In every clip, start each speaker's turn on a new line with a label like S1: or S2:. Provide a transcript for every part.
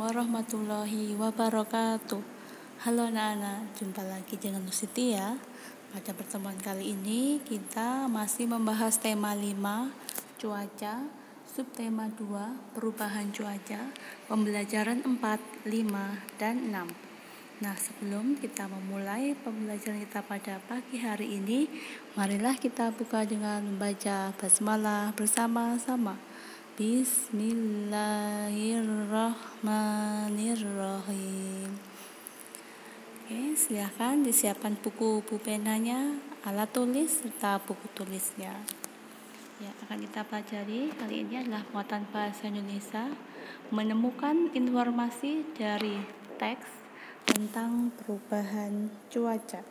S1: warahmatullahi wabarakatuh. Halo anak-anak, jumpa lagi dengan Nusiti ya. Pada pertemuan kali ini kita masih membahas tema 5, cuaca, subtema 2, perubahan cuaca, pembelajaran 4, 5, dan 6. Nah, sebelum kita memulai pembelajaran kita pada pagi hari ini, marilah kita buka dengan membaca basmalah bersama-sama. Bismillahirrahmanirrahim. Oke, silahkan disiapkan buku penanya, alat tulis, serta buku tulisnya. Ya, akan kita pelajari kali ini adalah muatan bahasa Indonesia, menemukan informasi dari teks tentang perubahan cuaca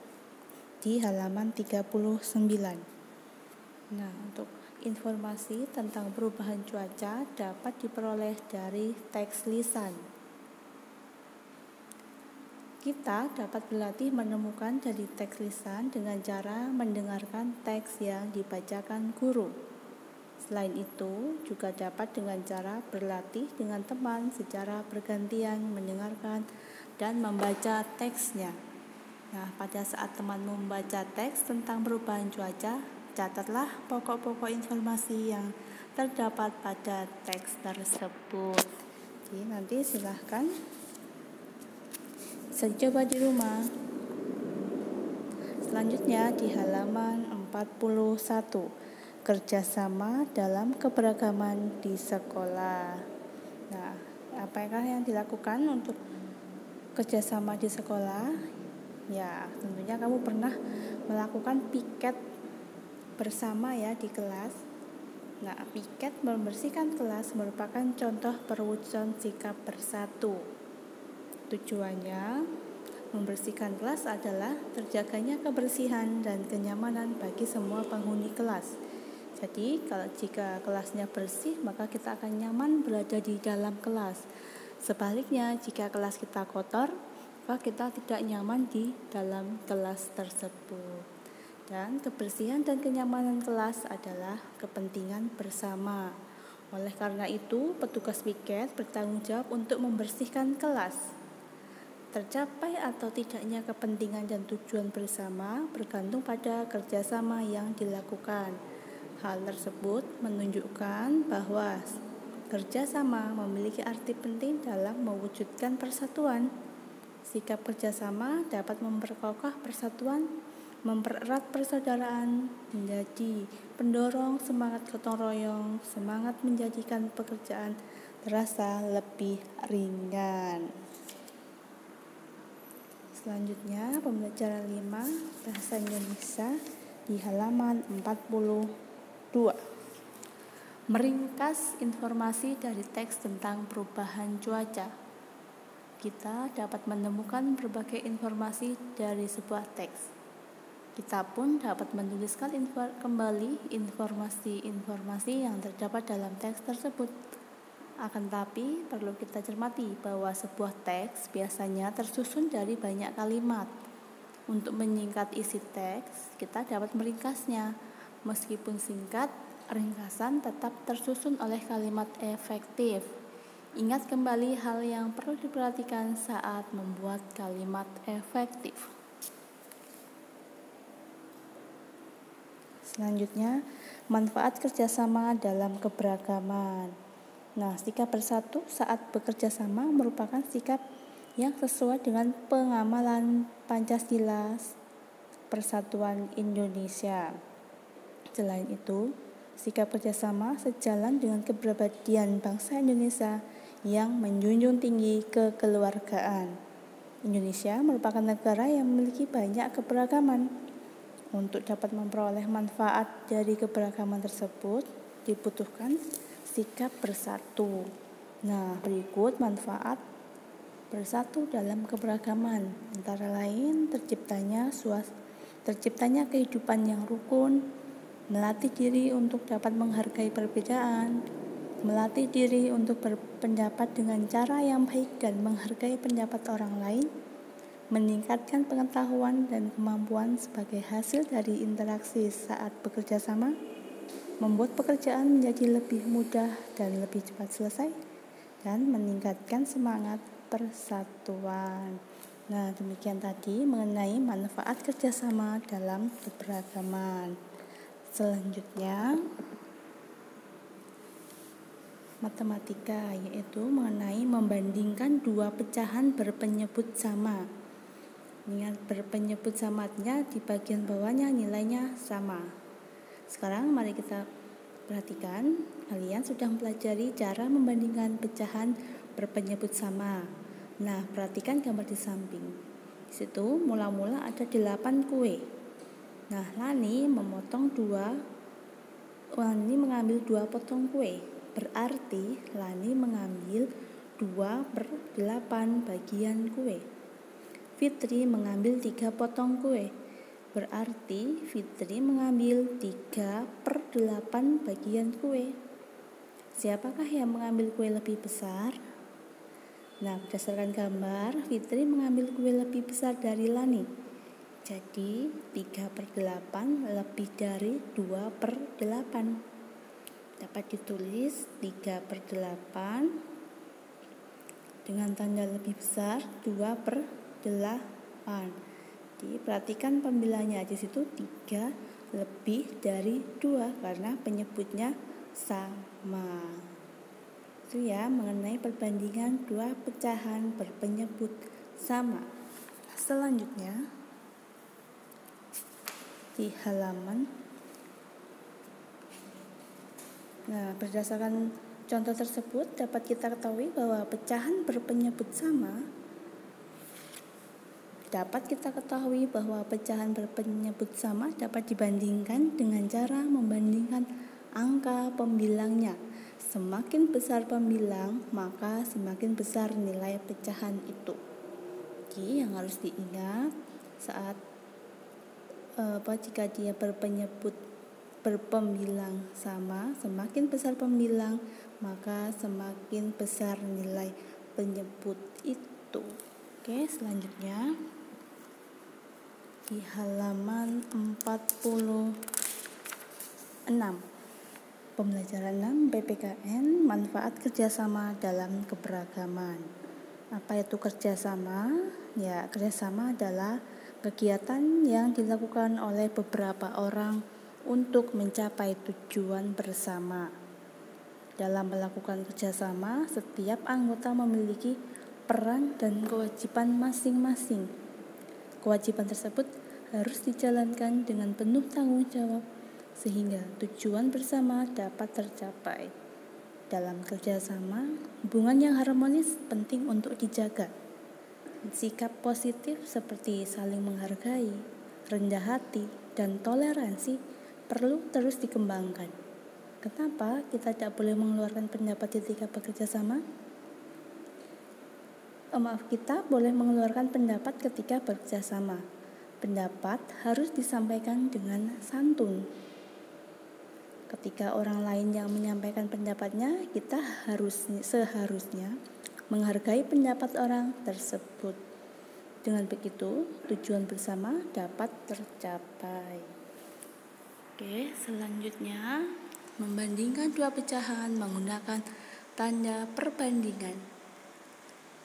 S1: di halaman 39. Nah, untuk informasi tentang perubahan cuaca dapat diperoleh dari teks lisan. Kita dapat berlatih menemukan dari teks lisan dengan cara mendengarkan teks yang dibacakan guru. Selain itu, juga dapat dengan cara berlatih dengan teman secara bergantian mendengarkan dan membaca teksnya. Nah, pada saat teman membaca teks tentang perubahan cuaca, catatlah pokok-pokok informasi yang terdapat pada teks tersebut. Jadi nanti silahkan bisa dicoba di rumah. Selanjutnya di halaman 41, kerjasama dalam keberagaman di sekolah. Nah, apakah yang dilakukan untuk kerjasama di sekolah? Ya, tentunya kamu pernah melakukan piket bersama ya di kelas. Nah, piket membersihkan kelas merupakan contoh perwujudan sikap bersatu. Tujuannya membersihkan kelas adalah terjaganya kebersihan dan kenyamanan bagi semua penghuni kelas. Jadi, jika kelasnya bersih, maka kita akan nyaman berada di dalam kelas. Sebaliknya, jika kelas kita kotor, maka kita tidak nyaman di dalam kelas tersebut. Dan kebersihan dan kenyamanan kelas adalah kepentingan bersama. Oleh karena itu, petugas piket bertanggung jawab untuk membersihkan kelas. Tercapai atau tidaknya kepentingan dan tujuan bersama bergantung pada kerjasama yang dilakukan. Hal tersebut menunjukkan bahwa kerjasama memiliki arti penting dalam mewujudkan persatuan. Sikap kerjasama dapat memperkokoh persatuan, mempererat persaudaraan, menjadi pendorong semangat gotong royong, semangat menjadikan pekerjaan terasa lebih ringan. Selanjutnya pembelajaran 5 bahasa Indonesia di halaman 42. Meringkas informasi dari teks tentang perubahan cuaca. Kita dapat menemukan berbagai informasi dari sebuah teks. Kita pun dapat menuliskan kembali informasi-informasi yang terdapat dalam teks tersebut. Akan tetapi, perlu kita cermati bahwa sebuah teks biasanya tersusun dari banyak kalimat. Untuk menyingkat isi teks, kita dapat meringkasnya. Meskipun singkat, ringkasan tetap tersusun oleh kalimat efektif. Ingat kembali hal yang perlu diperhatikan saat membuat kalimat efektif. Selanjutnya, manfaat kerjasama dalam keberagaman. Nah, sikap bersatu saat bekerja sama merupakan sikap yang sesuai dengan pengamalan Pancasila Persatuan Indonesia. Selain itu, sikap kerjasama sejalan dengan kepribadian bangsa Indonesia yang menjunjung tinggi kekeluargaan. Indonesia merupakan negara yang memiliki banyak keberagaman. Untuk dapat memperoleh manfaat dari keberagaman tersebut, dibutuhkan sikap bersatu. Nah, berikut manfaat bersatu dalam keberagaman, antara lain terciptanya kehidupan yang rukun, melatih diri untuk dapat menghargai perbedaan, melatih diri untuk berpendapat dengan cara yang baik dan menghargai pendapat orang lain, meningkatkan pengetahuan dan kemampuan sebagai hasil dari interaksi saat bekerja sama, membuat pekerjaan menjadi lebih mudah dan lebih cepat selesai, dan meningkatkan semangat persatuan. Nah, demikian tadi mengenai manfaat kerjasama dalam keberagaman. Selanjutnya, matematika, yaitu mengenai membandingkan dua pecahan berpenyebut sama. Ingat, berpenyebut samanya di bagian bawahnya nilainya sama. Sekarang mari kita perhatikan, kalian sudah mempelajari cara membandingkan pecahan berpenyebut sama. Nah, perhatikan gambar di samping. Di situ mula-mula ada 8 kue. Nah, Lani mengambil 2 potong kue. Berarti Lani mengambil 2/8 bagian kue. Fitri mengambil 3 potong kue. Berarti Fitri mengambil 3/8 bagian kue. Siapakah yang mengambil kue lebih besar? Nah, berdasarkan gambar, Fitri mengambil kue lebih besar dari Lani. Jadi 3/8 lebih dari 2/8. Dapat ditulis 3/8 dengan tanda lebih besar 2/8. Jadi perhatikan pembilangnya, di situ 3 lebih dari 2 karena penyebutnya sama. Itu ya, mengenai perbandingan dua pecahan berpenyebut sama. Selanjutnya, di halaman. Nah, berdasarkan contoh tersebut dapat kita ketahui bahwa pecahan berpenyebut sama dapat dibandingkan dengan cara membandingkan angka pembilangnya. Semakin besar pembilang, maka semakin besar nilai pecahan itu. Jadi yang harus diingat saat jika dia berpembilang sama, semakin besar pembilang, maka semakin besar nilai penyebut itu. Oke, selanjutnya di halaman 46. Pembelajaran 6 PPKN, manfaat kerjasama dalam keberagaman. Apa itu kerjasama? Ya, kerjasama adalah kegiatan yang dilakukan oleh beberapa orang untuk mencapai tujuan bersama. Dalam melakukan kerjasama, setiap anggota memiliki peran dan kewajiban masing-masing. Kewajiban tersebut harus dijalankan dengan penuh tanggung jawab sehingga tujuan bersama dapat tercapai. Dalam kerjasama, hubungan yang harmonis penting untuk dijaga. Sikap positif seperti saling menghargai, rendah hati, dan toleransi perlu terus dikembangkan. Kenapa kita tidak boleh mengeluarkan pendapat ketika bekerja sama? Kita boleh mengeluarkan pendapat ketika bekerja sama. Pendapat harus disampaikan dengan santun. Ketika orang lain yang menyampaikan pendapatnya, kita seharusnya menghargai pendapat orang tersebut. Dengan begitu, tujuan bersama dapat tercapai. Oke, selanjutnya membandingkan dua pecahan menggunakan tanda perbandingan.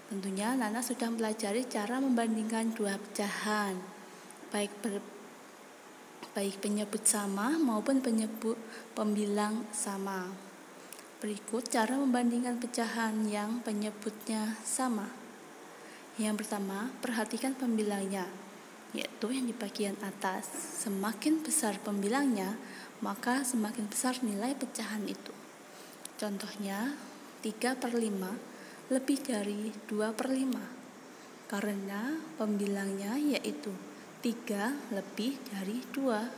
S1: Tentunya Nana sudah mempelajari cara membandingkan dua pecahan, baik penyebut sama maupun penyebut pembilang sama. Berikut cara membandingkan pecahan yang penyebutnya sama. Yang pertama, perhatikan pembilangnya, yaitu yang di bagian atas. Semakin besar pembilangnya, maka semakin besar nilai pecahan itu. Contohnya, 3/5 lebih dari 2/5, karena pembilangnya yaitu 3 lebih dari 2.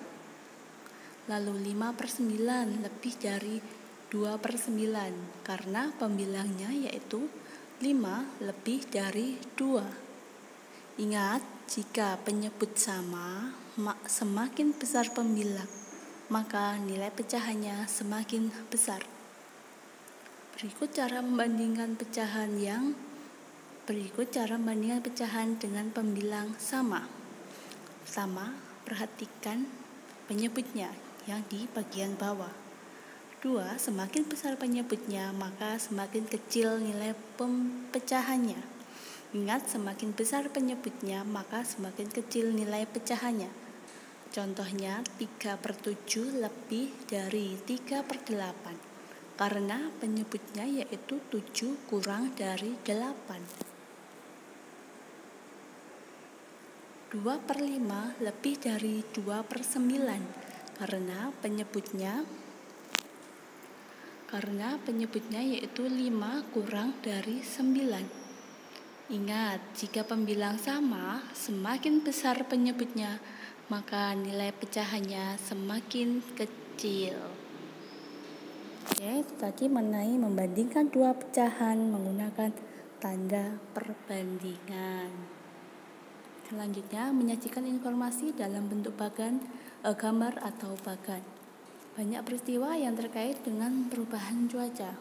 S1: Lalu 5/9 lebih dari 2/9 karena pembilangnya yaitu 5 lebih dari 2. Ingat, jika penyebut sama, semakin besar pembilang, maka nilai pecahannya semakin besar. Berikut cara membandingkan pecahan dengan pembilang sama. Pertama, perhatikan penyebutnya yang di bagian bawah. 2. Semakin besar penyebutnya, maka semakin kecil nilai pecahannya. Ingat, semakin besar penyebutnya, maka semakin kecil nilai pecahannya. Contohnya, 3/7 lebih dari 3/8. Karena penyebutnya yaitu 7 kurang dari 8. 2/5 lebih dari 2/9. Karena penyebutnya yaitu 5 kurang dari 9. Ingat, jika pembilang sama, semakin besar penyebutnya, maka nilai pecahannya semakin kecil. Oke, itu tadi mengenai membandingkan dua pecahan menggunakan tanda perbandingan. Selanjutnya, menyajikan informasi dalam bentuk gambar atau bagan. Banyak peristiwa yang terkait dengan perubahan cuaca.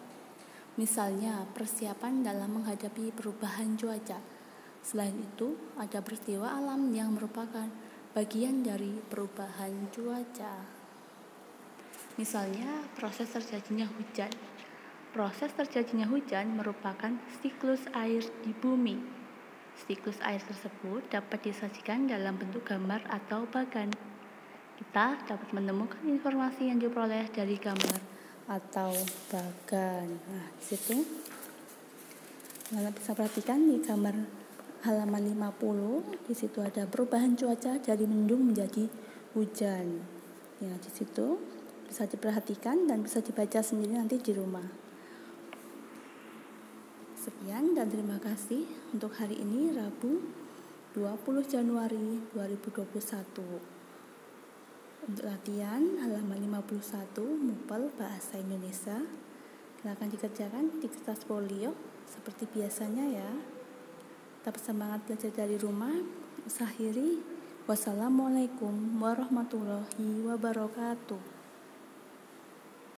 S1: Misalnya, persiapan dalam menghadapi perubahan cuaca. Selain itu, ada peristiwa alam yang merupakan bagian dari perubahan cuaca. Misalnya, proses terjadinya hujan. Proses terjadinya hujan merupakan siklus air di bumi. Siklus air tersebut dapat disajikan dalam bentuk gambar atau bagan. Kita dapat menemukan informasi yang diperoleh dari gambar atau bagan. Nah, di situ Anda bisa perhatikan di gambar halaman 50, di situ ada perubahan cuaca dari mendung menjadi hujan. Ya, di situ bisa diperhatikan dan bisa dibaca sendiri nanti di rumah. Sekian dan terima kasih untuk hari ini, Rabu 20 Januari 2021. Untuk latihan halaman 51 MUPEL Bahasa Indonesia, silakan dikerjakan di kertas folio seperti biasanya ya. Tetap semangat belajar dari rumah. Akhiri, wassalamualaikum warahmatullahi wabarakatuh.